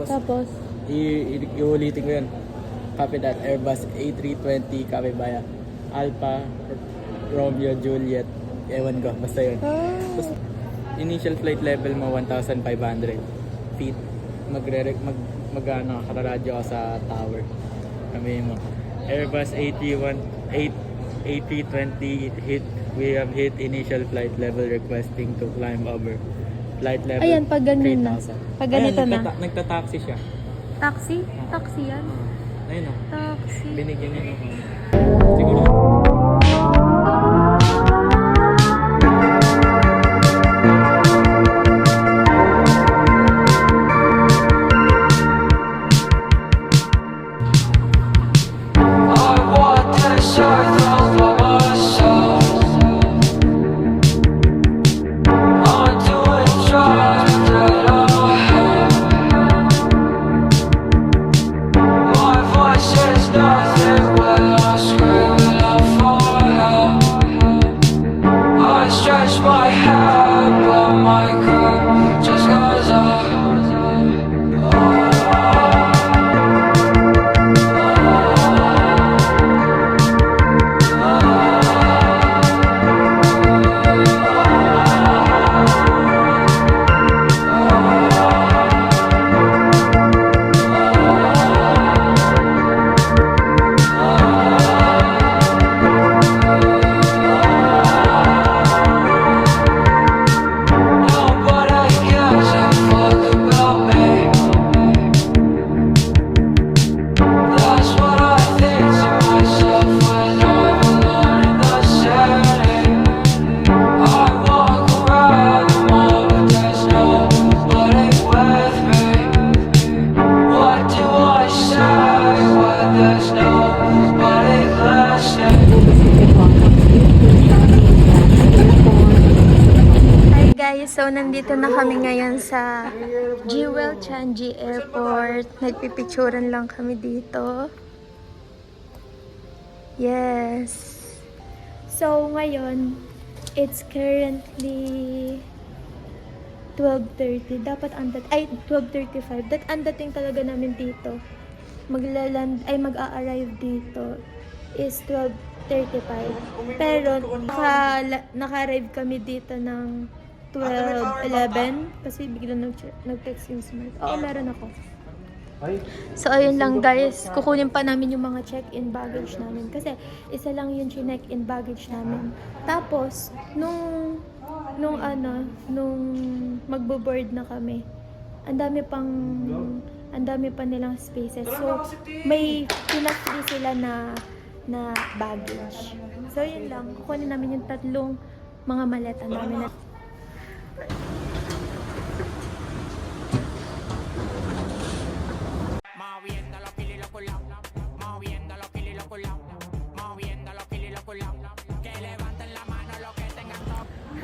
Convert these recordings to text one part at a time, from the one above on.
Tapos? Iulitin ko yun. Copy that. Airbus A320, copy by Alpha Romeo Juliet. Ewan ko, basta yun. Tapos, initial flight level mo 1,500 feet. Kararadyo ako sa tower. Kami mo. Airbus A320 hit. We have hit initial flight level requesting to climb over. Flight level Ayan, pag ganun na. 3,000. Pag ganito Ayan, na. Nagta-taxi siya. Taxi? Taxi yan? Ayun o. Taxi. Binigyan niya ng siguro. So, nandito na kami ngayon sa Jewel Changi Airport. Nagpipicturan lang kami dito. Yes. So, ngayon, it's currently 12:30. Dapat 12:35. Ang dating talaga namin dito, mag-a-arrive dito is 12:35. Pero, naka-arrive kami dito ng 12:11 kasi biglang nag-text yung smart. Oo, meron ako. So, ayun lang guys. Kukunin pa namin yung mga check-in baggage namin. Kasi, isa lang yung check-in baggage namin. Tapos, nung magbo-board na kami, ang dami pa nilang spaces. So, may pinag-free sila na baggage. So, yun lang. Kukunin namin yung tatlong mga maleta namin.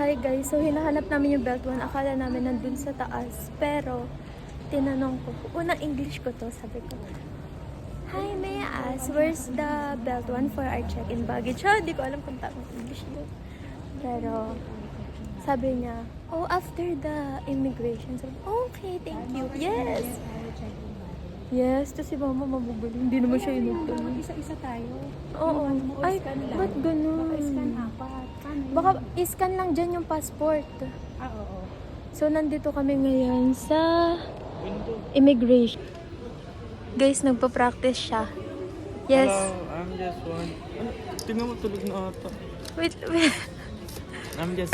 Hi guys, so hinahanap namin yung belt 1. Akala namin nandun sa taas. Pero, tinanong ko, unang English ko to, sabi ko, "Hi, may I ask, where's the belt 1 for our check-in baggage?" Di ko alam kung tamang English yun. Pero, sabi niya, "Oh, after the immigration." Sabi, "Okay, thank you." Yes! Yes, to si mama mabubuli. Hindi naman siya inugtong. Isa-isa tayo. Oo. Ay, ba't ganun? Baka iskan apat. Baka iskan lang dyan yung passport. Oo. So, nandito kami ngayon sa immigration. Guys, nagpa-practice siya. Yes. Hello, I'm just one. Tingnan mo, tulog na ata. Wait. I'm just...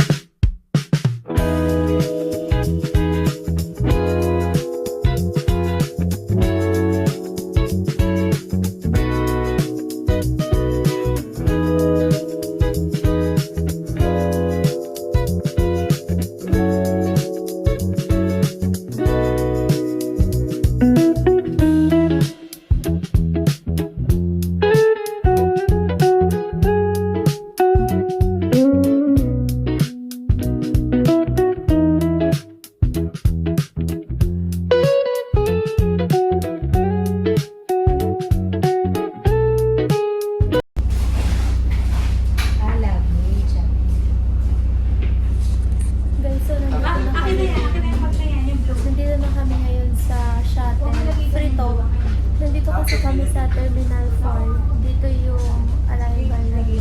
Papasok kami sa Terminal 4. Dito yung arrival lane.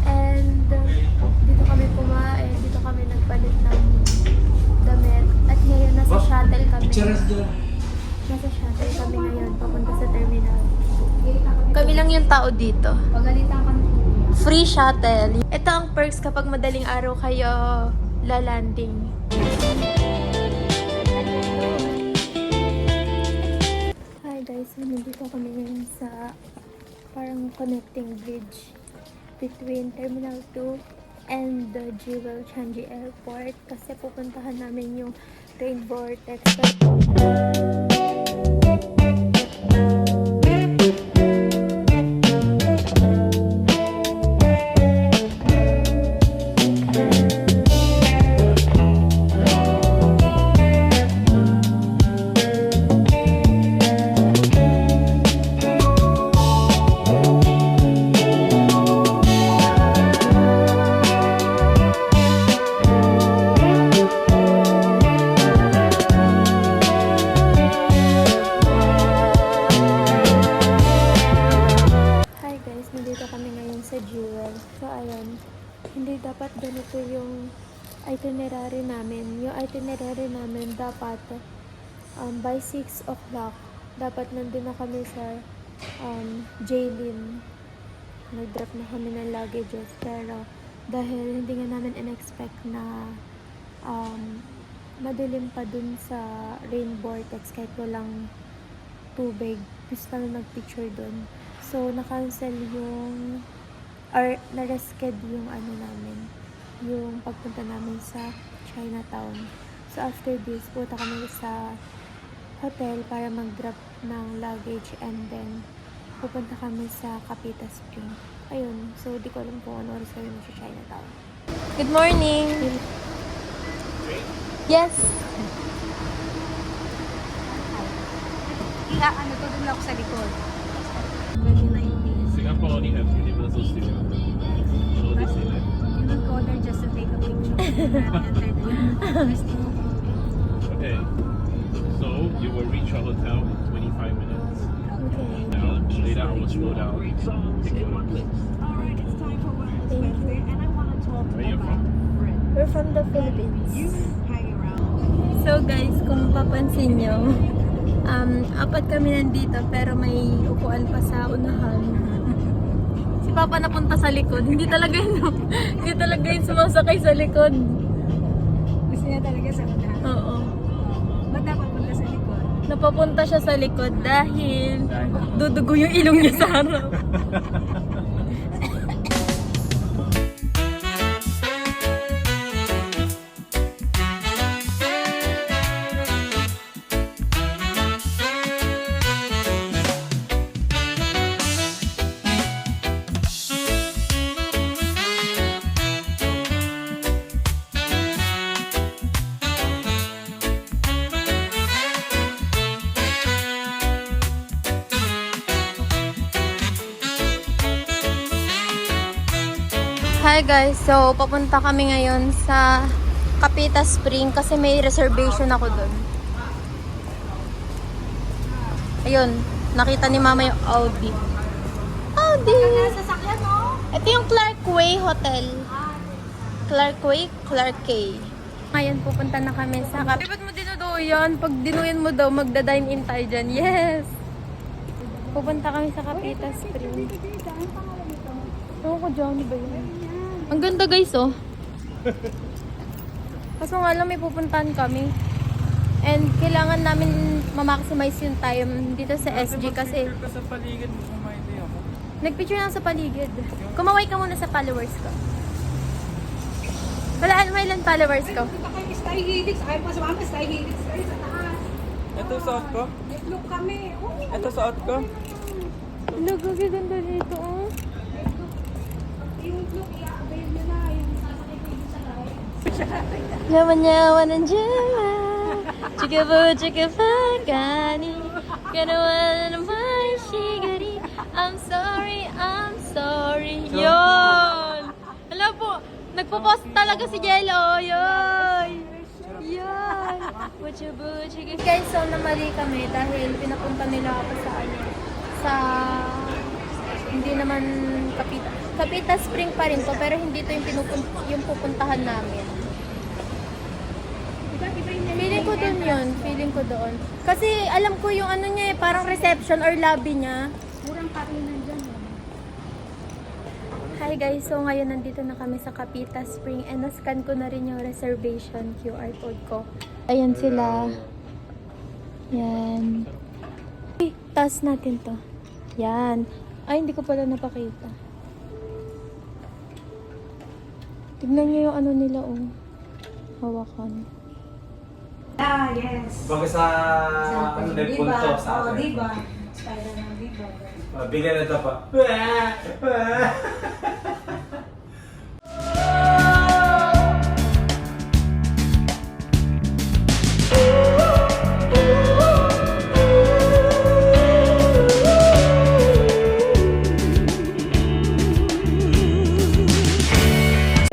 And dito kami kumain, dito kami nagpalit ng damit. At ngayon nasa shuttle kami. Nasa shuttle kami ngayon papunta sa Terminal 2. Kami lang yung tao dito. Free shuttle. Ito ang perks kapag madaling araw kayo lalanding. Hi guys, nandito kami ngayon sa parang connecting bridge between Terminal 2 and the Jewel Changi Airport kasi pupuntahan namin yung Rain Vortex. Hindi dapat ganito yung itinerary namin. Yung itinerary namin dapat by 6 o'clock dapat nandun na kami sa Jaylin. Nag-drop na kami ng luggages pero dahil hindi nga namin in-expect na madilim pa dun sa Rain Vortex kahit walang tubig. Gusto kami mag-picture dun. So, na-cancel yung or na-resched yung namin, yung pagpunta namin sa Chinatown. So after this, punta kami sa hotel para mag-drop ng luggage and then pupunta kami sa Capita Spring. Ayun, so di ko alam kung ano oras kami sa Chinatown. Good morning! Yes! Doon ako sa likod. Singapore only has Universal Studios. So Disneyland. You would go there just to take a picture and enter the Okay. So you will reach your hotel in 25 minutes. Okay. Now later I will slow down. Take photos. Alright, it's time for Wellness Thank you. Wednesday, and I want to talk Where you about from? Brit. We're from the Philippines. You hang around. So guys, kung papansin nyo, apat kami nandito pero may upuan pa sa unahan. Si Papa napunta sa likod. Hindi talaga yun sumasakay sa likod. Gusto niya talaga sa unahan. Oo. Ba't napapunta sa likod? Napapunta siya sa likod dahil dudugo yung ilong niya sa harap. Hi guys, so papunta kami ngayon sa Capita Spring kasi may reservation ako doon. Ayun, nakita ni Mama yung Audi. Audi! Sasakyan mo? Ito yung Clark Way Hotel. Clark Way, Clark K. Ngayon, pupunta na kami sa Capita. Ba't mo dinuduyan? Pag dinuyan mo daw, magda-dine-in tayo dyan. Yes! Pupunta kami sa Capita Spring. Ewan ko, Johnny ba yun? Ang ganda guys, oh. Kaso nga lang may pupuntahan kami. And kailangan namin ma-maximize yung time dito sa SG kasi Sa paligid mo, kumain din ako. nagpicture lang sa paligid. Kumaway ka muna sa followers ko. Wala, may ilan followers ko? Punta kayo Sky Helix. Ayaw pa sumama, Sky Helix kayo sa taas. Ito suot ko. Look kami. Ito suot ko. Look, ang ganda dito, oh. Yung look, i-avail nyo na. Yung sasakay kayo sa ride. Yaman-yaman ng jawa. Chika-bu-chika-fa, gani. Ganawa na naman, shigari. I'm sorry, I'm sorry. Yun! Hala po, nagpo-post talaga si Jello. Yun! Yun! Buchi-buchi. Guys, so namali kami dahil pinapunta nila ako sa naman Kapita Spring pa rin to, pero hindi to yung pupuntahan namin. Feeling ko doon yun. Feeling ko doon. Kasi alam ko yung ano niya eh, parang reception or lobby niya. Murang katinan dyan. Hi guys, so ngayon nandito na kami sa Kapita Spring and na-scan ko na rin yung reservation QR code ko. Ayan sila. Yan. Ay, taas natin to. Yan. Ay, hindi ko pala napakita. Tignan niyo yung ano nila, oh. Hawakan. Ah, yes. Bago sa ano na punto sa atin. Diba? Spider ng diba? Bigyan na ito pa.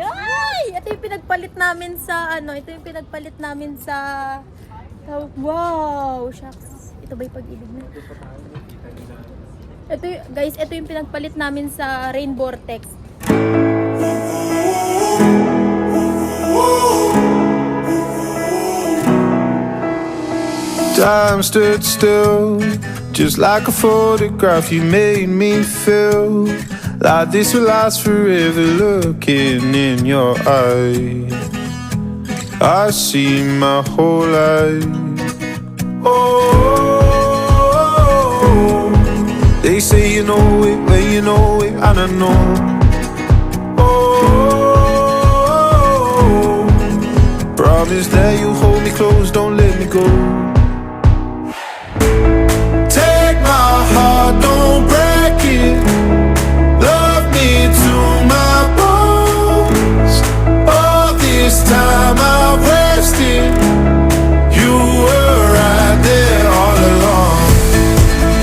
Ay! Ito yung pinagpalit namin sa ano, ito yung pinagpalit namin sa wow, shucks. Ito ba yung pag-ibig na? Ito guys, ito yung pinagpalit namin sa Rain Vortex. Time stood still, just like a photograph. You made me feel like this will last forever. Looking in your eyes, I see my whole life. Oh, they say you know it when you know it, and I know. Oh, promise that you hold me close, don't let me go. Take my heart, don't break it. Love me to my bones. All this time I've wasted. You were right there all along.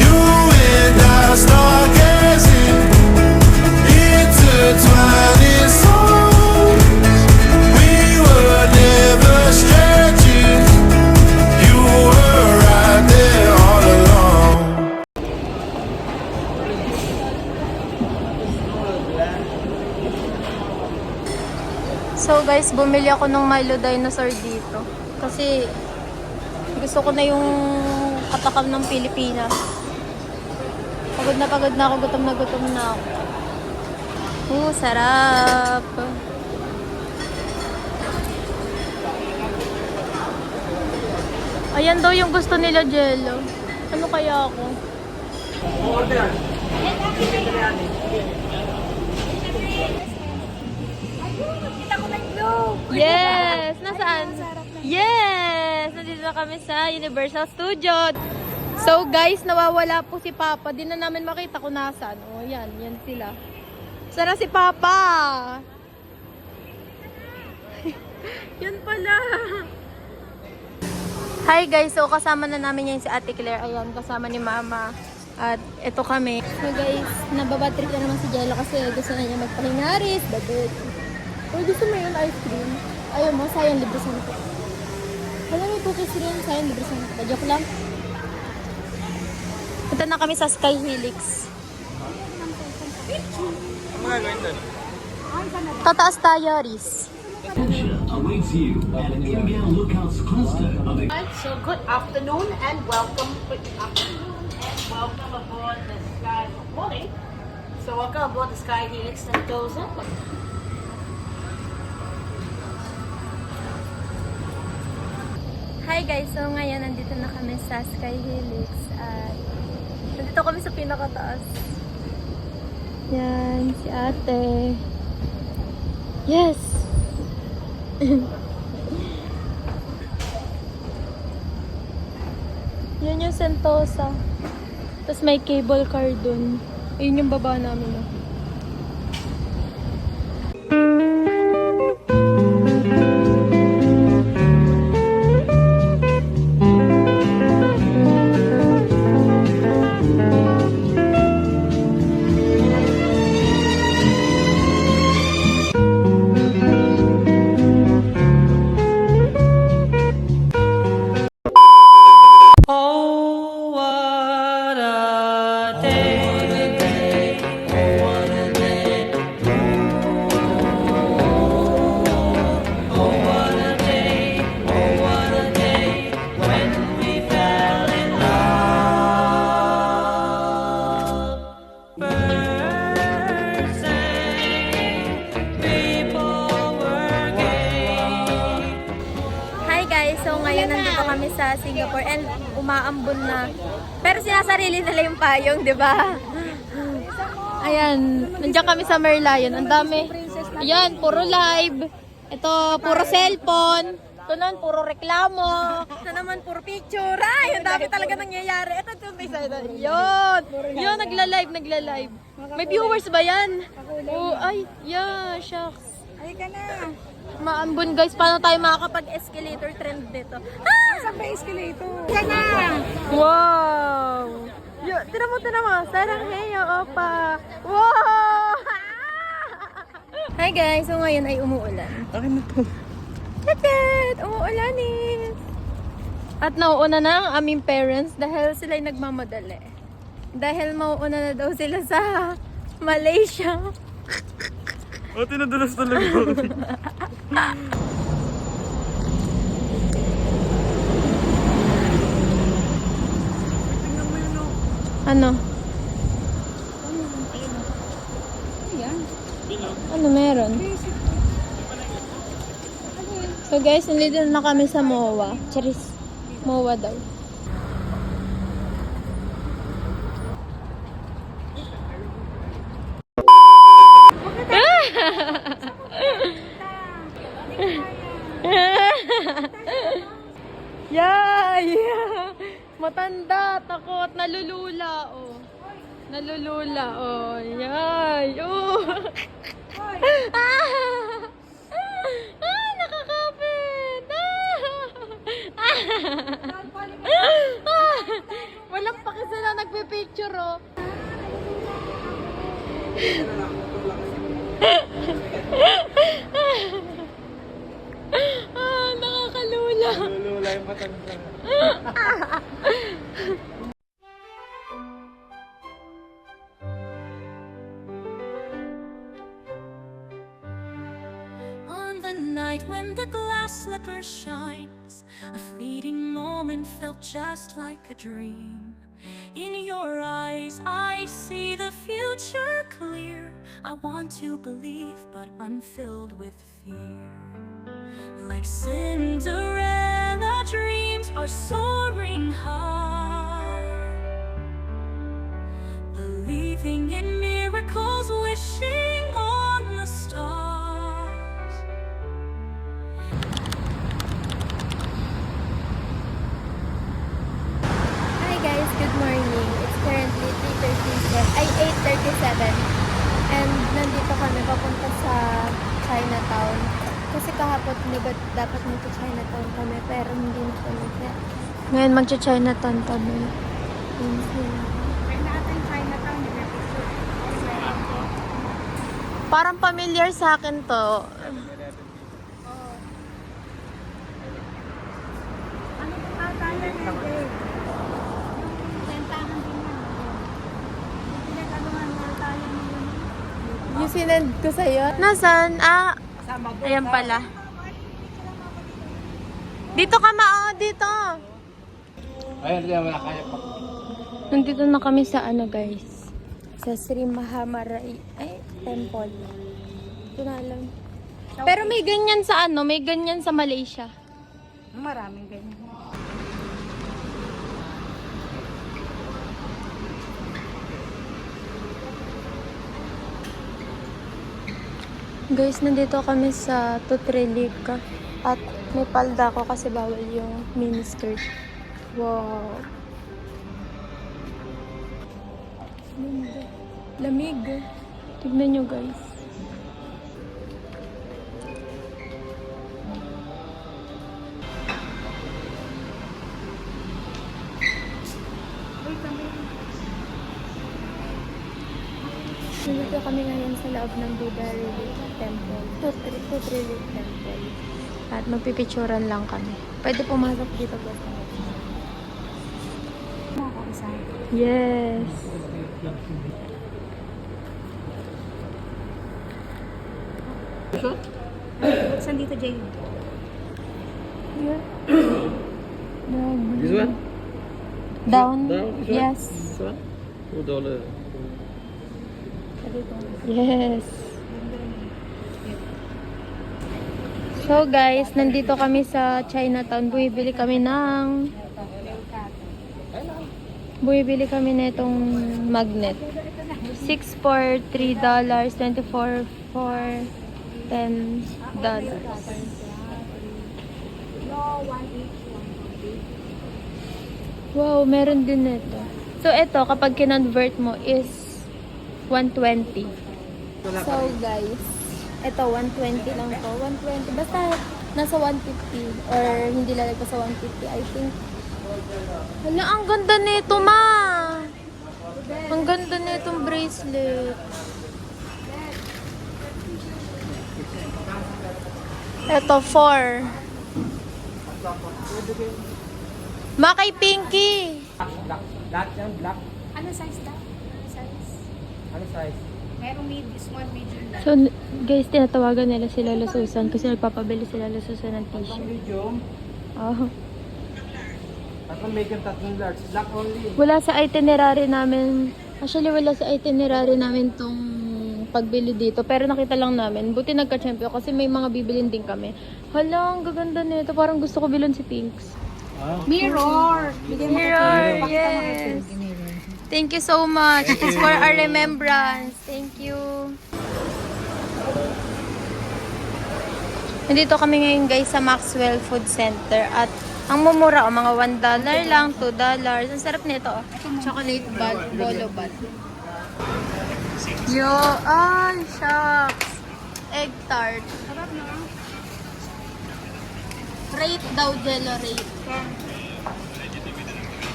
You and I start gazing, intertwining souls. We were never strangers. You were right there all along. So guys, bumili ako ng Milo Dinosaur dito. Kasi gusto ko na yung katakam ng Pilipinas. Pagod na ako, gutom na ako. Sarap! Ayan daw yung gusto nila, Jello. Ano kaya ako? Kita ko na yung globe! Yes! Nasaan? Yes! Nandito na kami sa Universal Studios. So guys, nawawala po si Papa. Di na namin makita kung nasaan. Oh, yan sila. Sana si Papa! Yan pala! Hi guys! So kasama na namin yan si Ate Claire. Ayan, kasama ni Mama. At ito kami. So guys, nababatrip na naman si Jello kasi gusto na niya magpahingaris. Babit. Uy, gusto mo yun ice cream? Ayaw mo, sayang libre sa nito. Alam mo, cookies rin, sayang libre sa nito. Joke lang. Punta na kami sa Sky Helix. Ang mga gawin doon? Tataas tayo, Riz. Awaits you at an India Lookouts cluster of the So good afternoon and welcome aboard the Sky morning. So welcome aboard the Sky Helix Sentosa. Hi guys, so ngayon nandito na kami sa Sky Helix at nandito kami sa pinakataas. Yan, si ate. Yes! Yan yung Sentosa. Tapos may cable car dun. Ayun yung baba namin. Oh. maambon na. Pero sinasarili nila yung payong, di ba? Ayan, nandiyan kami sa Merlion. Ang dami. Ayan, puro live. Ito, puro cellphone. Ito naman, puro reklamo. Ito naman, puro picture. Ay, ang dami talaga nangyayari. Ito, may side. Yun. Yun, nagla-live. May viewers ba yan? Oh, ay, yeah, shucks. Ay ka na. Maambon guys, paano tayo makakapag-escalator trend dito? Ah! Saan ba escalator? Ka na. Wow! Yo, tira mo. Sarang heyo, opa. Wow! Hi guys, so ngayon ay umuulan. Akin na to. Tatat! Umuulanin! At nauuna na ang aming parents dahil sila'y nagmamadali. Dahil mauuna na daw sila sa Malaysia. Oh, tinadulas talaga. Ano? Ano meron? So guys, nandito na kami sa MOA. Charis. MOA daw. Yay! Matanda, takot, nalulula, oh. Nalulula, oh. Yay! Oh. Nakakapit! Walang paki sila nagpipicture, oh. Nakakalula. Lulula yung matanda. On the night when the glass slipper shines, a fleeting moment felt just like a dream. In your eyes, I see the future clear. I want to believe, but I'm filled with fear. Like Cinderella, dreams are soaring high, believing in miracles, wishing on the stars. Hi guys, good morning. It's currently 8:37. And nandito kami papunta sa Chinatown. Kasi kahapon, di ba dapat magka-Chinatown kami, pero hindi na kami. Ngayon magcha-Chinatown kami. Yun sila. Kaya natin Chinatown, di ba? Parang familiar sa akin to. Ano po tatalan natin? Yung tentahan din yan. Yung pinagagawan na tayo yun. Yung sinend ko sa'yo. Nasaan? Ah, ayan pala. Dito ka dito. Ayun, hindi naman kaya pa. Nandito na kami sa ano guys. Sa Sri Mahamarai Temple. Ito na lang. Pero may ganyan sa ano, may ganyan sa Malaysia. Maraming ganyan. Guys, nandito kami sa Tutrelika. At may palda ko kasi bawal yung miniskirt. Wow. Lamig. Tignan nyo guys. Nandito kami ngayon sa loob ng Buddha Relief Temple. Relief Temple. At magpipicturan lang kami. Pwede pumasok dito po. Yes. Saan dito, Jay? Yeah. This one? Down? Down? This one? Yes. This one? $2. Yes. So guys, nandito kami sa Chinatown. Bumibili kami ng Bumibili kami na itong magnet. 6 for $3, 24 for $10. Wow, meron din nito. So, ito, kapag kinonvert mo is 120. So, guys, ito, 120 lang to. 120. Basta, nasa 150. Or, hindi lalagpas sa 150, I think. Hala, ang ganda nito, ma! Ang ganda nitong bracelet. Ito, 4. Ma, kay Pinky! Black yan, black. Ano size daw? Size? Ano size? Merong small, medium lang. So, guys, tinatawagan nila si Lola Susan kasi nagpapabili si Lola Susan ng t-shirt. Medium. Oh. Tatlong medium, tatlong large. Black only. Wala sa itinerary namin. Actually, wala sa itinerary namin tong pagbili dito. Pero nakita lang namin. Buti nagka-champion kasi may mga bibilin din kami. Hala, ang gaganda nito. Parang gusto ko bilhin si Pinks. Mirror! Mirror, yes. Thank you so much. It's for our remembrance. Thank you. Nandito kami ngayon guys sa Maxwell Food Center at ang mumura o mga $1 lang, $2. Ang sarap nito oh. Chocolate bolo ball. Yo, ay, shucks. Egg tart. Sarap na. Rate daw, jello rate.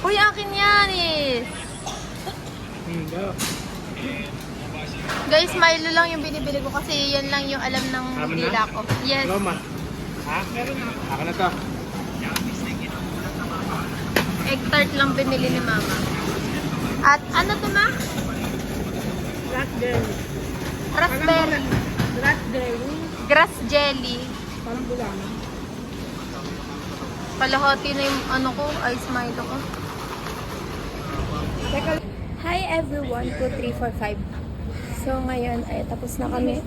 Uy, akin yan is. Guys, Milo lang yung binibili ko kasi yan lang yung alam ng dila ko. Yes. Loma. Ha? Ako na to. Egg tart lang binili ni Mama. At ano to ma? Raspberry. Raspberry. Raspberry. Grass jelly. Parang bulano. Kalahati na yung ano ko, ice Milo ko. Hi everyone, 2, 3, 4, 5. So ngayon ay tapos na kami.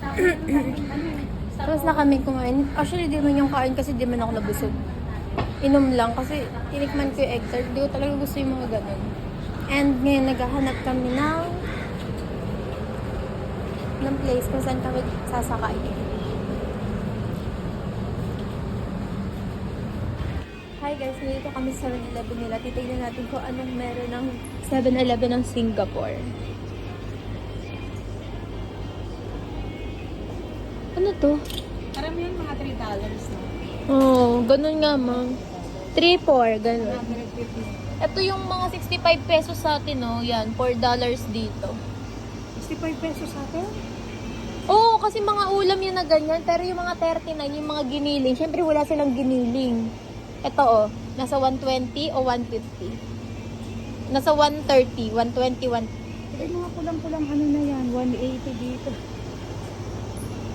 Tapos na kami kumain. Actually di man yung kain kasi di man ako nabusog. Inom lang kasi tinikman ko yung egg tart. Di ko talaga gusto yung mga ganun. And ngayon naghahanap kami ng place kung saan kami sasakay. Hi guys, nandito kami sa 7-Eleven nila. Titignan natin kung anong meron ng 7-Eleven ng Singapore. Ano to? Parang yun mga $3 na. Oh, ganun nga ma'am. 3-4, ganun. 150. Ito yung mga 65 pesos sa atin, oh. Yan, $4 dito. 65 pesos sa atin? Oo, kasi mga ulam yun na ganyan. Pero yung mga 39, yung mga giniling, syempre wala silang giniling. Ito, oh. Nasa 120 o 150. Nasa 130, 120, 1... Eh, mga pulang-pulang ano na yan, 180 dito.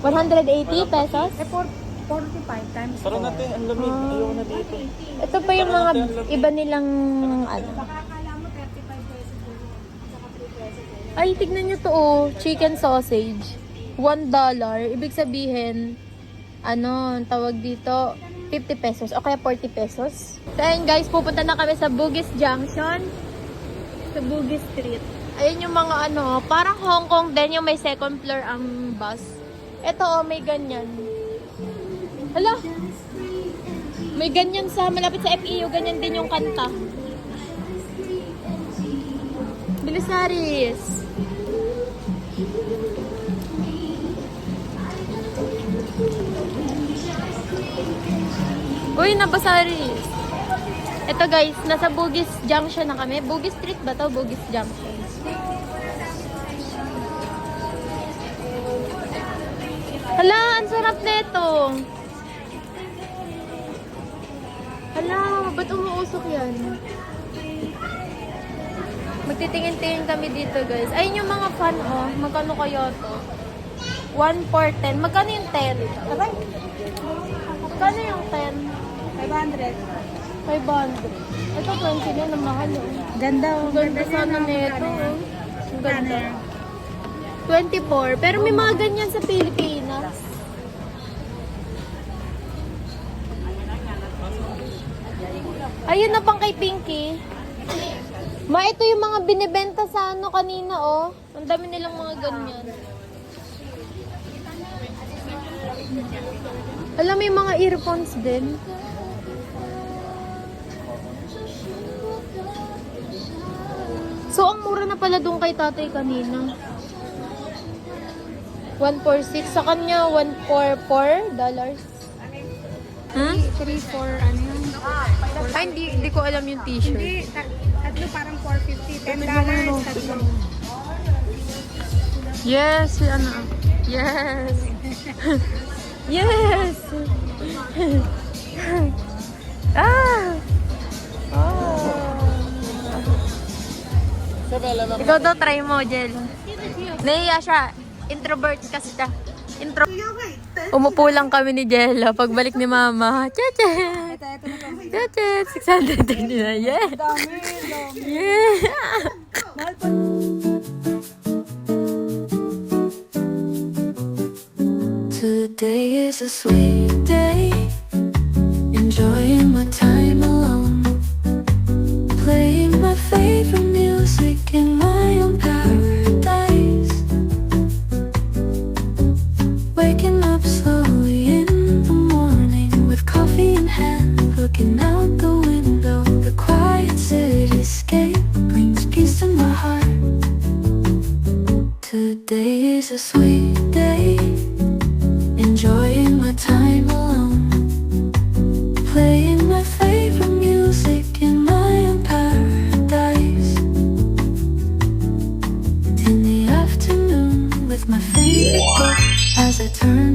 180 pesos? Eh, 45 times 4. Tara natin, ang lamig. Ayaw na dito. Ito pa yung mga iba nilang ano. Baka akala mo 35 pesos yun. Saka 3 pesos yun. Ay, tignan nyo to oh. Chicken sausage. $1. Ibig sabihin, ano, tawag dito, 50 pesos. O kaya 40 pesos. So, ayun guys, pupunta na kami sa Bugis Junction. Sa Bugis Street. Ayun yung mga ano, parang Hong Kong din yung may second floor ang bus. Ito oh, may ganyan. Hala! May ganyan sa malapit sa FEU, ganyan din yung kanta. Bilis na, Riz. Uy, nabasa, Riz. Ito guys, nasa Bugis Junction na kami. Bugis Street ba to? Bugis Junction. Hala, ang sarap nito. Hala, ba't umuusok yan? Magtitingin-tingin kami dito guys. Ayun yung mga fan oh. Magkano kaya to? 1 for 10. Magkano yung 10? Aray? Magkano yung 10? 500. 500. Ito 20 na, mahal oh. Ganda oh. Ang ganda sana nito oh. Ang ganda. 24. Pero may mga ganyan sa Pilipinas. Ayun na pang kay Pinky. Ma, ito yung mga binibenta sa ano kanina, oh. Ang dami nilang mga ganyan. Alam mo yung mga earphones din. So, ang mura na pala doon kay tatay kanina. 146. Sa kanya, $144. Hmm? 3-4, ano yun? Ay, hindi ko alam yung t-shirt. Hindi, tatlo parang $450. $10, tatlo. Yes, ano. Yes. Yes. Ah. Ikaw daw try mo, Jel. Nahiya siya. Introvert kasi siya. Umupo lang kami ni Jella. Pagbalik ni Mama, Chachet! Chachet! 639. Yeah! Yeah! Today is a sweet day, enjoying my time alone, playing my favorite music in my own paradise, waking up slowly in the morning with coffee in hand, looking out the window. The quiet cityscape brings peace to my heart. Today is a sweet day, enjoying my time alone, playing my favorite music in my own paradise. In the afternoon with my favorite book, as I turn